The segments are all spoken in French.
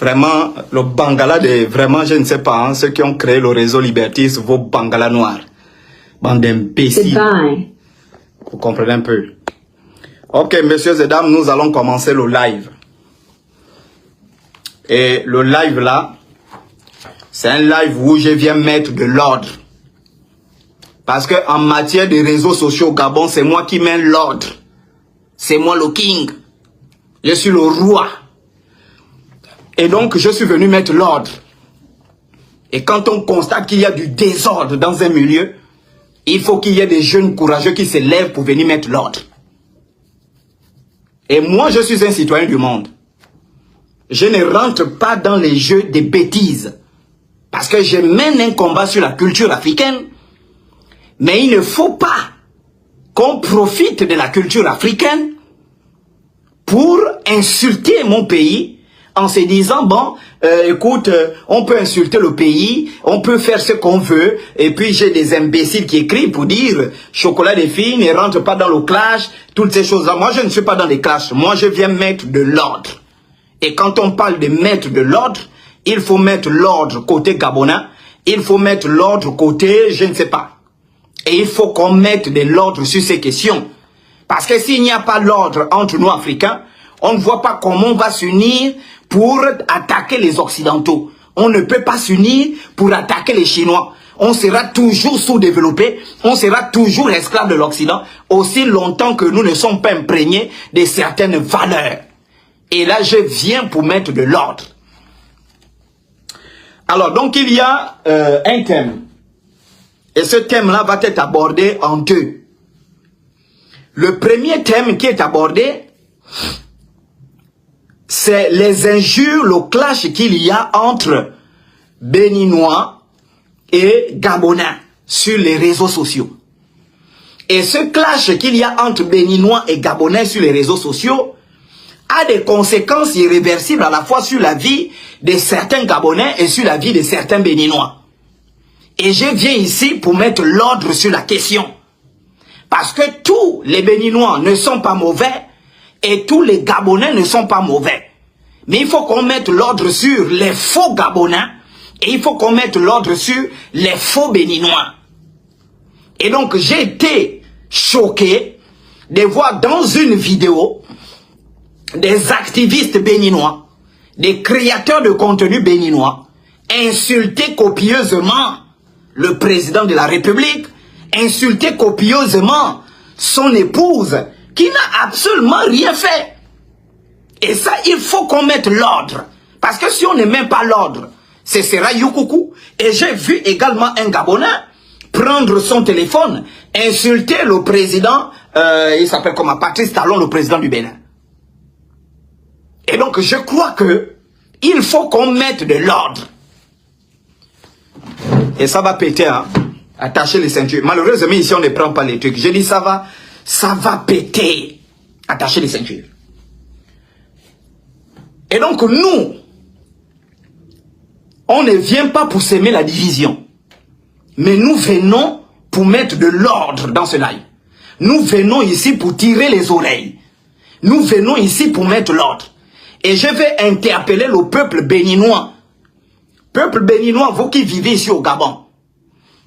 Vraiment, le Bangala, vraiment, je ne sais pas, hein, ceux qui ont créé le réseau Libertis, vos Bangala noirs. Bande d'imbéciles. Vous comprenez un peu. Ok, messieurs et dames, nous allons commencer le live. Et le live là, c'est un live où je viens mettre de l'ordre. Parce que en matière de réseaux sociaux au Gabon, c'est moi qui mets l'ordre. C'est moi le king. Je suis le roi. Et donc, je suis venu mettre l'ordre. Et quand on constate qu'il y a du désordre dans un milieu, il faut qu'il y ait des jeunes courageux qui se lèvent pour venir mettre l'ordre. Et moi, je suis un citoyen du monde. Je ne rentre pas dans les jeux des bêtises. Parce que je mène un combat sur la culture africaine. Mais il ne faut pas qu'on profite de la culture africaine pour insulter mon pays en se disant, bon, écoute, on peut insulter le pays, on peut faire ce qu'on veut, et puis j'ai des imbéciles qui écrivent pour dire, chocolat des filles ne rentre pas dans le clash, toutes ces choses-là. Moi, je ne suis pas dans les clashs, moi, je viens mettre de l'ordre. Et quand on parle de mettre de l'ordre, il faut mettre l'ordre côté gabonais, il faut mettre l'ordre côté, je ne sais pas. Et il faut qu'on mette de l'ordre sur ces questions. Parce que s'il n'y a pas l'ordre entre nous Africains, on ne voit pas comment on va s'unir pour attaquer les Occidentaux. On ne peut pas s'unir pour attaquer les Chinois. On sera toujours sous-développé, on sera toujours esclave de l'Occident, aussi longtemps que nous ne sommes pas imprégnés de certaines valeurs. Et là, je viens pour mettre de l'ordre. Alors, donc, il y a un thème. Et ce thème-là va être abordé en deux. Le premier thème qui est abordé, c'est les injures, le clash qu'il y a entre Béninois et Gabonais sur les réseaux sociaux. Et ce clash qu'il y a entre Béninois et Gabonais sur les réseaux sociaux a des conséquences irréversibles à la fois sur la vie de certains Gabonais et sur la vie de certains Béninois. Et je viens ici pour mettre l'ordre sur la question. Parce que tous les Béninois ne sont pas mauvais et tous les Gabonais ne sont pas mauvais. Mais il faut qu'on mette l'ordre sur les faux Gabonais et il faut qu'on mette l'ordre sur les faux Béninois. Et donc j'ai été choqué de voir dans une vidéo des activistes béninois, des créateurs de contenu béninois, insulter copieusement le président de la République, insulter copieusement son épouse, qui n'a absolument rien fait. Et ça, il faut qu'on mette l'ordre. Parce que si on ne met pas l'ordre, ce sera Youkoukou. Et j'ai vu également un Gabonais prendre son téléphone, insulter le président, il s'appelle comment, Patrice Talon, le président du Bénin. Et donc, je crois que il faut qu'on mette de l'ordre. Et ça va péter, hein. Attachez les ceintures. Malheureusement, ici, on ne prend pas les trucs. Je dis, ça va péter. Attachez les ceintures. Et donc, nous, on ne vient pas pour s'aimer la division. Mais nous venons pour mettre de l'ordre dans ce live. Nous venons ici pour tirer les oreilles. Nous venons ici pour mettre l'ordre. Et je vais interpeller le peuple béninois. Peuple béninois, vous qui vivez ici au Gabon.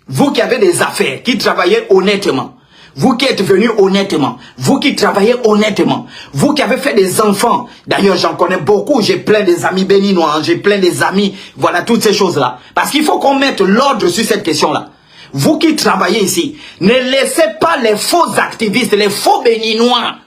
Vous qui avez des affaires, qui travaillez honnêtement. Vous qui êtes venus honnêtement. Vous qui travaillez honnêtement. Vous qui avez fait des enfants. D'ailleurs, j'en connais beaucoup. J'ai plein des amis béninois. J'ai plein des amis. Voilà, toutes ces choses-là. Parce qu'il faut qu'on mette l'ordre sur cette question-là. Vous qui travaillez ici, ne laissez pas les faux activistes, les faux béninois.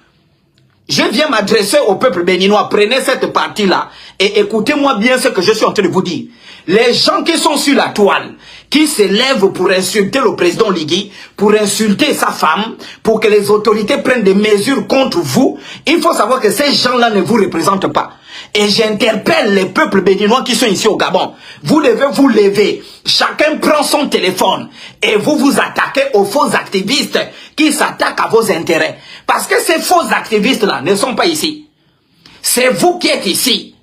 Je viens m'adresser au peuple béninois. Prenez cette partie-là et écoutez-moi bien ce que je suis en train de vous dire. Les gens qui sont sur la toile, qui se lèvent pour insulter le président Ligui, pour insulter sa femme, pour que les autorités prennent des mesures contre vous, il faut savoir que ces gens-là ne vous représentent pas. Et j'interpelle les peuples béninois qui sont ici au Gabon. Vous devez vous lever. Chacun prend son téléphone et vous vous attaquez aux faux activistes qui s'attaquent à vos intérêts. Parce que ces faux activistes-là ne sont pas ici. C'est vous qui êtes ici.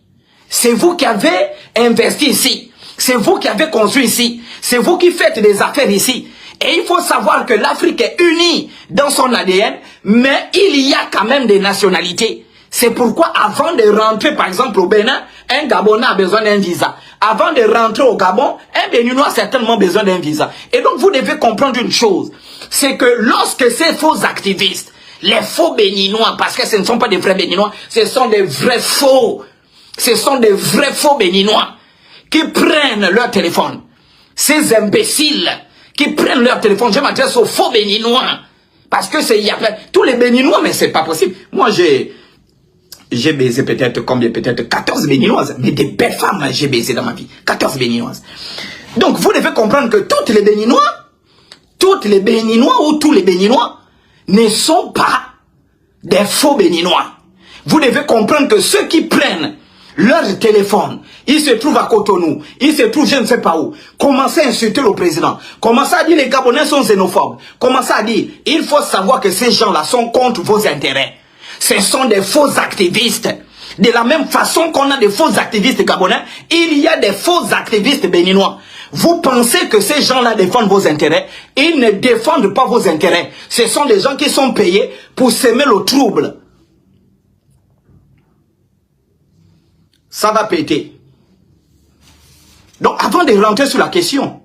C'est vous qui avez investi ici. C'est vous qui avez construit ici. C'est vous qui faites des affaires ici. Et il faut savoir que l'Afrique est unie dans son ADN, mais il y a quand même des nationalités. C'est pourquoi avant de rentrer par exemple au Bénin, un Gabonais a besoin d'un visa. Avant de rentrer au Gabon, un Béninois a certainement besoin d'un visa. Et donc vous devez comprendre une chose, c'est que lorsque ces faux activistes, les faux Béninois, parce que ce ne sont pas des vrais Béninois, ce sont des vrais faux, ce sont des vrais faux Béninois qui prennent leur téléphone. Ces imbéciles qui prennent leur téléphone, je m'adresse aux faux Béninois, parce que c'est, il y a plein, tous les Béninois, mais c'est pas possible. Moi j'ai baisé peut-être combien, peut-être 14 Béninoises, mais des belles femmes j'ai baisé dans ma vie, 14 Béninoises. Donc vous devez comprendre que toutes les Béninois ou tous les Béninois ne sont pas des faux Béninois. Vous devez comprendre que ceux qui prennent leur téléphone, ils se trouvent à Cotonou, ils se trouvent je ne sais pas où, commencent à insulter le président, commencent à dire les Gabonais sont xénophobes, commencent à dire, il faut savoir que ces gens-là sont contre vos intérêts. Ce sont des faux activistes. De la même façon qu'on a des faux activistes gabonais, il y a des faux activistes béninois. Vous pensez que ces gens-là défendent vos intérêts? Ils ne défendent pas vos intérêts. Ce sont des gens qui sont payés pour semer le trouble. Ça va péter. Donc avant de rentrer sur la question,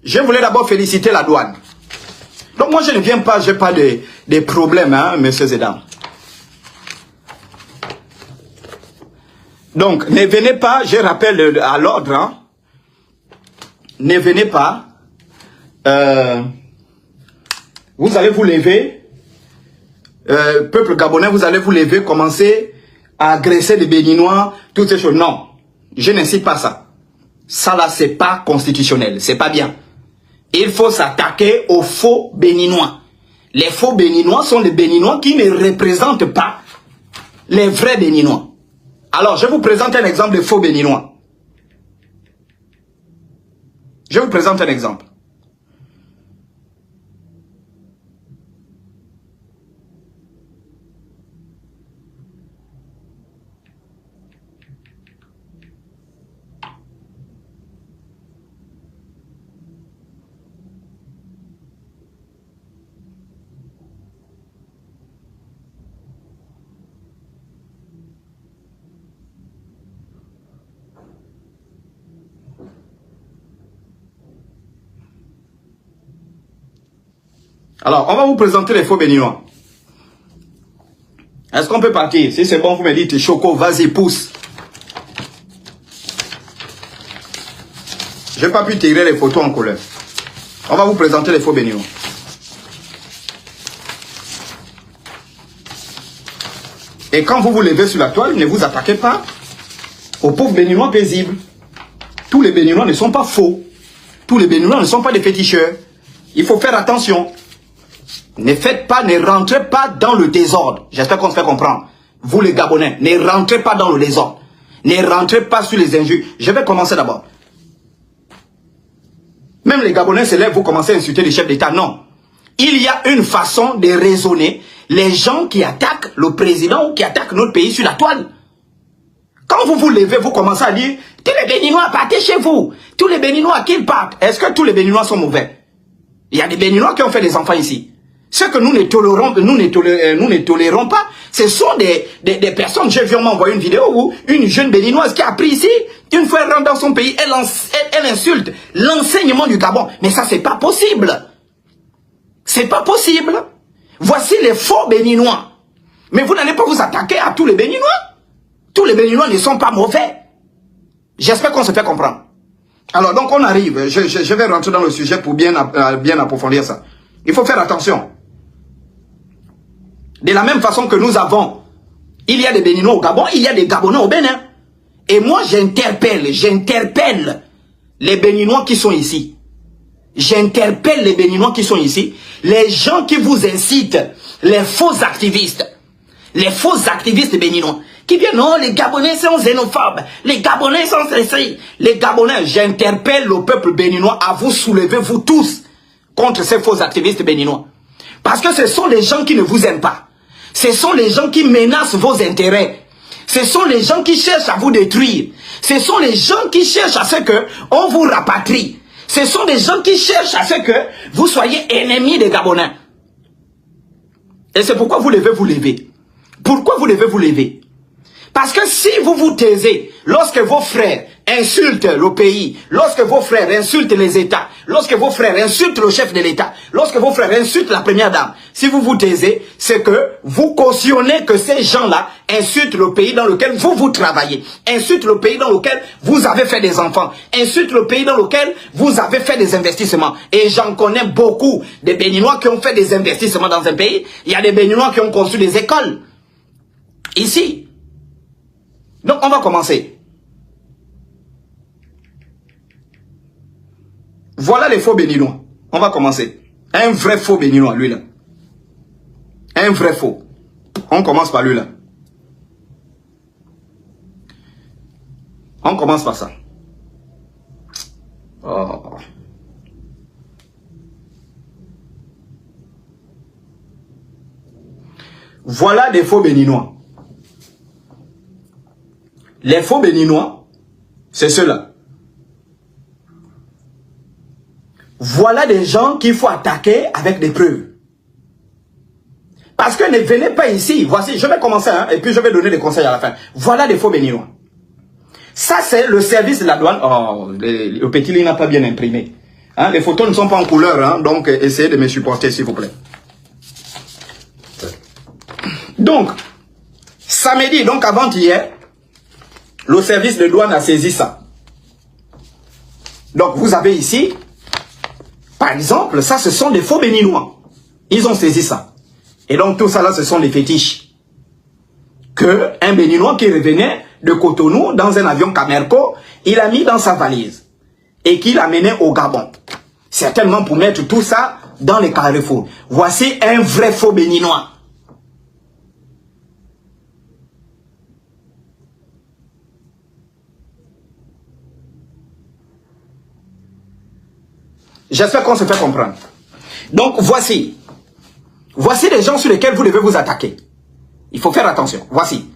je voulais d'abord féliciter la douane. Donc moi je ne viens pas, je n'ai pas de problèmes, hein, messieurs et dames. Donc ne venez pas, je rappelle à l'ordre, hein, ne venez pas, vous allez vous lever, peuple gabonais, vous allez vous lever, commencer à agresser les Béninois, toutes ces choses. Non, je n'incite pas ça. Ça là, c'est pas constitutionnel, c'est pas bien. Il faut s'attaquer aux faux Béninois. Les faux Béninois sont les Béninois qui ne représentent pas les vrais Béninois. Alors, je vous présente un exemple de faux Béninois. Je vous présente un exemple. Alors, on va vous présenter les faux Béninois. Est-ce qu'on peut partir? Si c'est bon, vous me dites, Choco, vas-y, pousse. Je n'ai pas pu tirer les photos en couleur. On va vous présenter les faux Béninois. Et quand vous vous levez sur la toile, ne vous attaquez pas aux pauvres Béninois paisibles. Tous les Béninois ne sont pas faux. Tous les Béninois ne sont pas des féticheurs. Il faut faire attention. Ne faites pas, ne rentrez pas dans le désordre. J'espère qu'on se fait comprendre. Vous les Gabonais, ne rentrez pas dans le désordre. Ne rentrez pas sur les injures. Je vais commencer d'abord. Même les Gabonais se lèvent, vous commencez à insulter les chefs d'État. Non. Il y a une façon de raisonner les gens qui attaquent le président ou qui attaquent notre pays sur la toile. Quand vous vous levez, vous commencez à dire, tous les Béninois, partez chez vous. Tous les Béninois, qu'ils partent. Est-ce que tous les Béninois sont mauvais? Il y a des Béninois qui ont fait des enfants ici. Ce que nous ne tolérons pas, ce sont des personnes. J'ai vu, on m'a envoyé une vidéo où une jeune Béninoise qui a pris ici, une fois elle rentre dans son pays, elle insulte l'enseignement du Gabon. Mais ça, c'est pas possible. C'est pas possible. Voici les faux Béninois. Mais vous n'allez pas vous attaquer à tous les Béninois. Tous les Béninois ne sont pas mauvais. J'espère qu'on se fait comprendre. Alors, donc on arrive. Je vais rentrer dans le sujet pour bien approfondir ça. Il faut faire attention. De la même façon que nous avons, il y a des Béninois au Gabon, il y a des Gabonais au Bénin. Et moi, j'interpelle les Béninois qui sont ici. J'interpelle les Béninois qui sont ici. Les gens qui vous incitent, les faux activistes béninois, qui viennent, non, les Gabonais sont xénophobes, les Gabonais sont stressés. Les Gabonais, j'interpelle le peuple béninois à vous soulever, vous tous, contre ces faux activistes béninois. Parce que ce sont les gens qui ne vous aiment pas. Ce sont les gens qui menacent vos intérêts. Ce sont les gens qui cherchent à vous détruire. Ce sont les gens qui cherchent à ce que on vous rapatrie. Ce sont des gens qui cherchent à ce que vous soyez ennemis des Gabonais. Et c'est pourquoi vous devez vous lever. Pourquoi vous devez vous lever? Parce que si vous vous taisez, lorsque vos frères insultent le pays, lorsque vos frères insultent les États, lorsque vos frères insultent le chef de l'État, lorsque vos frères insultent la première dame, si vous vous taisez, c'est que vous cautionnez que ces gens-là insultent le pays dans lequel vous travaillez, insultent le pays dans lequel vous avez fait des enfants, insultent le pays dans lequel vous avez fait des investissements. Et j'en connais beaucoup des Béninois qui ont fait des investissements dans un pays. Il y a des Béninois qui ont construit des écoles. Ici. Donc, on va commencer. Voilà les faux béninois. On va commencer. Un vrai faux béninois, lui là. Un vrai faux. On commence par lui là. On commence par ça. Oh. Voilà des faux béninois. Les faux béninois, c'est ceux-là. Voilà des gens qu'il faut attaquer avec des preuves. Parce que ne venez pas ici. Voici, je vais commencer, hein, et puis je vais donner des conseils à la fin. Voilà des faux béninois. Ça, c'est le service de la douane. Oh, le petit lit n'a pas bien imprimé. Hein, les photos ne sont pas en couleur, hein, donc essayez de me supporter, s'il vous plaît. Donc, samedi, donc avant-hier, le service de douane a saisi ça. Donc, vous avez ici, par exemple, ça, ce sont des faux béninois. Ils ont saisi ça. Et donc, tout ça là, ce sont des fétiches. Que un béninois qui revenait de Cotonou dans un avion Camerco, il a mis dans sa valise. Et qu'il a mené au Gabon. Certainement pour mettre tout ça dans les carrefours. Voici un vrai faux béninois. J'espère qu'on se fait comprendre. Donc, voici. Voici les gens sur lesquels vous devez vous attaquer. Il faut faire attention. Voici.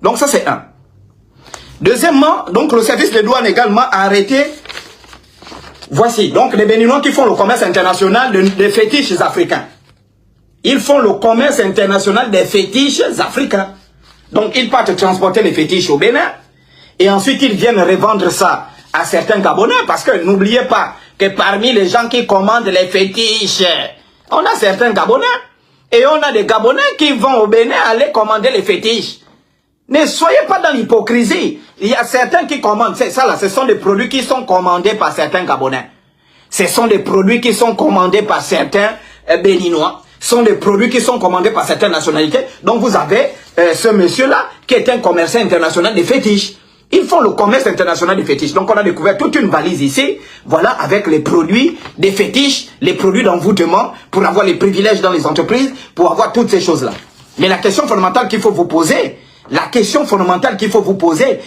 Donc, ça, c'est un. Deuxièmement, donc, le service de douane également a arrêté. Voici. Donc, les Béninois qui font le commerce international des fétiches africains. Ils font le commerce international des fétiches africains. Donc, ils partent transporter les fétiches au Bénin. Et ensuite, ils viennent revendre ça à certains Gabonais, parce que n'oubliez pas que parmi les gens qui commandent les fétiches, on a certains Gabonais, et on a des Gabonais qui vont au Bénin aller commander les fétiches. Ne soyez pas dans l'hypocrisie. Il y a certains qui commandent, c'est ça là, ce sont des produits qui sont commandés par certains Gabonais. Ce sont des produits qui sont commandés par certains Béninois. Ce sont des produits qui sont commandés par certaines nationalités. Donc vous avez ce monsieur-là qui est un commerçant international des fétiches. Ils font le commerce international des fétiches. Donc on a découvert toute une valise ici, voilà, avec les produits des fétiches, les produits d'envoûtement, pour avoir les privilèges dans les entreprises, pour avoir toutes ces choses-là. Mais la question fondamentale qu'il faut vous poser,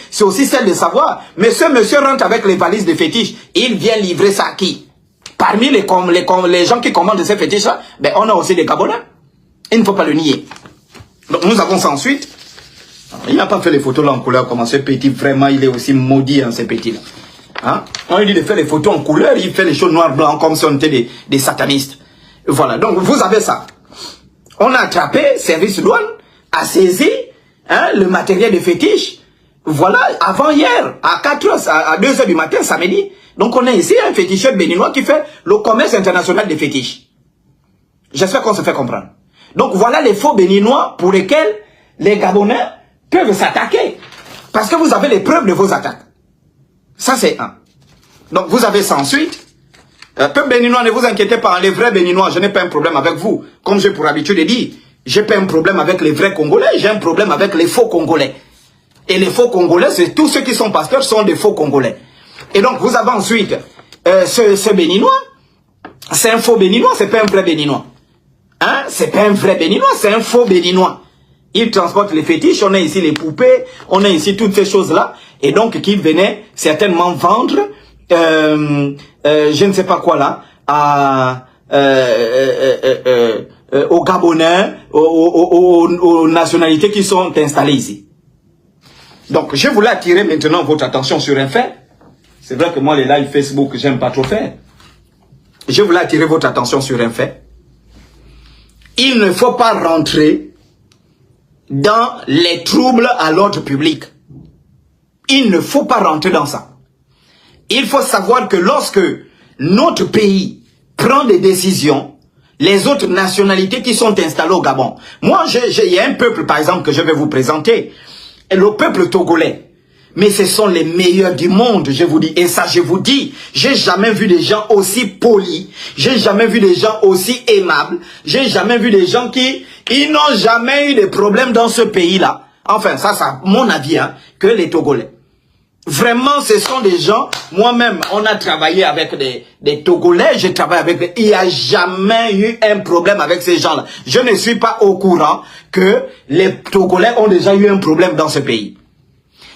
c'est aussi celle de savoir, mais ce monsieur rentre avec les valises de fétiches, il vient livrer ça à qui? Parmi les gens qui commandent ces fétiches-là, ben on a aussi des Gabonais. Il ne faut pas le nier. Donc nous avons ça ensuite. Il n'a pas fait les photos là en couleur comme ce petit, vraiment il est aussi maudit hein, ce petit là. Hein? On lui dit de faire les photos en couleur, il fait les choses noir blanc comme si on était des satanistes. Voilà, donc vous avez ça. On a attrapé, service douane, a saisi hein, le matériel de fétiche. Voilà, avant hier, à 4h, à 2h du matin, samedi. Donc on a ici un féticheur béninois qui fait le commerce international des fétiches. J'espère qu'on se fait comprendre. Donc voilà les faux béninois pour lesquels les Gabonais peuvent s'attaquer. Parce que vous avez les preuves de vos attaques. Ça, c'est un. Donc, vous avez ça ensuite. Peuple béninois, ne vous inquiétez pas. Les vrais béninois, je n'ai pas un problème avec vous. Comme j'ai pour habitude de dire, j'ai pas un problème avec les vrais Congolais. J'ai un problème avec les faux Congolais. Et les faux Congolais, c'est tous ceux qui sont pasteurs sont des faux Congolais. Et donc, vous avez ensuite ce béninois. C'est un faux béninois, c'est pas un vrai béninois. Hein? C'est pas un vrai béninois, c'est un faux béninois. Il transporte les fétiches, on a ici les poupées, on a ici toutes ces choses-là. Et donc, qui venaient certainement vendre, je ne sais pas quoi là, aux Gabonais, aux nationalités qui sont installées ici. Donc, je voulais attirer maintenant votre attention sur un fait. C'est vrai que moi, les lives Facebook, j'aime pas trop faire. Je voulais attirer votre attention sur un fait. il ne faut pas rentrer dans les troubles à l'ordre public. Il ne faut pas rentrer dans ça. Il faut savoir que lorsque notre pays prend des décisions, les autres nationalités qui sont installées au Gabon, moi, il y a un peuple, par exemple, que je vais vous présenter, le peuple togolais. Mais ce sont les meilleurs du monde, je vous dis. Et ça, je vous dis, j'ai jamais vu des gens aussi polis, j'ai jamais vu des gens aussi aimables, j'ai jamais vu des gens qui n'ont jamais eu de problèmes dans ce pays-là. Enfin, ça, mon avis, hein, que les Togolais. Vraiment, ce sont des gens, moi-même, on a travaillé avec des Togolais, j'ai travaillé avec il n'y a jamais eu un problème avec ces gens-là. Je ne suis pas au courant que les Togolais ont déjà eu un problème dans ce pays.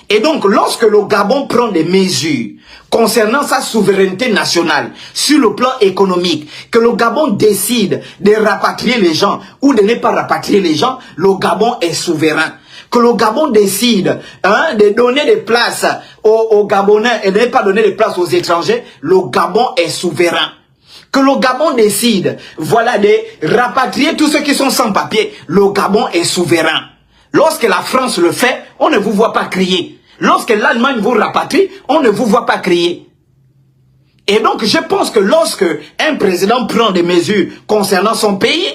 Et donc, lorsque le Gabon prend des mesures concernant sa souveraineté nationale, sur le plan économique, que le Gabon décide de rapatrier les gens ou de ne pas rapatrier les gens, le Gabon est souverain. Que le Gabon décide de donner des places aux Gabonais et de ne pas donner des places aux étrangers, le Gabon est souverain. Que le Gabon décide, voilà, de rapatrier tous ceux qui sont sans papier, le Gabon est souverain. Lorsque la France le fait, on ne vous voit pas crier. Lorsque l'Allemagne vous rapatrie, on ne vous voit pas crier. Et donc, je pense que lorsque un président prend des mesures concernant son pays,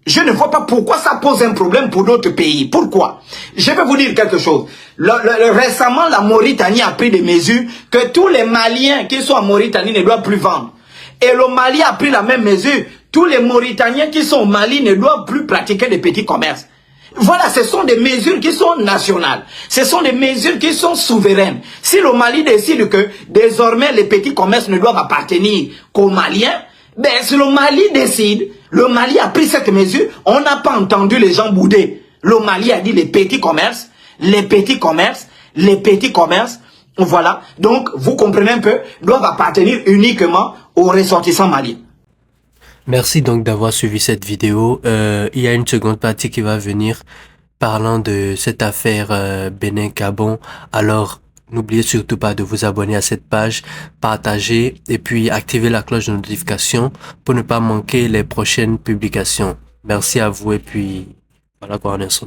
je ne vois pas pourquoi ça pose un problème pour d'autres pays. Pourquoi? Je vais vous dire quelque chose. Récemment, la Mauritanie a pris des mesures que tous les Maliens qui sont en Mauritanie ne doivent plus vendre. Et le Mali a pris la même mesure. Tous les Mauritaniens qui sont au Mali ne doivent plus pratiquer des petits commerces. Voilà, ce sont des mesures qui sont nationales. Ce sont des mesures qui sont souveraines. Si le Mali décide que désormais les petits commerces ne doivent appartenir qu'aux Maliens, ben si le Mali décide, le Mali a pris cette mesure, on n'a pas entendu les gens bouder. Le Mali a dit les petits commerces, les petits commerces, les petits commerces, voilà. Donc, vous comprenez un peu, doivent appartenir uniquement aux ressortissants maliens. Merci donc d'avoir suivi cette vidéo. Il y a une seconde partie qui va venir parlant de cette affaire Bénin-Gabon. Alors, n'oubliez surtout pas de vous abonner à cette page, partager et puis activer la cloche de notification pour ne pas manquer les prochaines publications. Merci à vous et puis voilà quoi en est.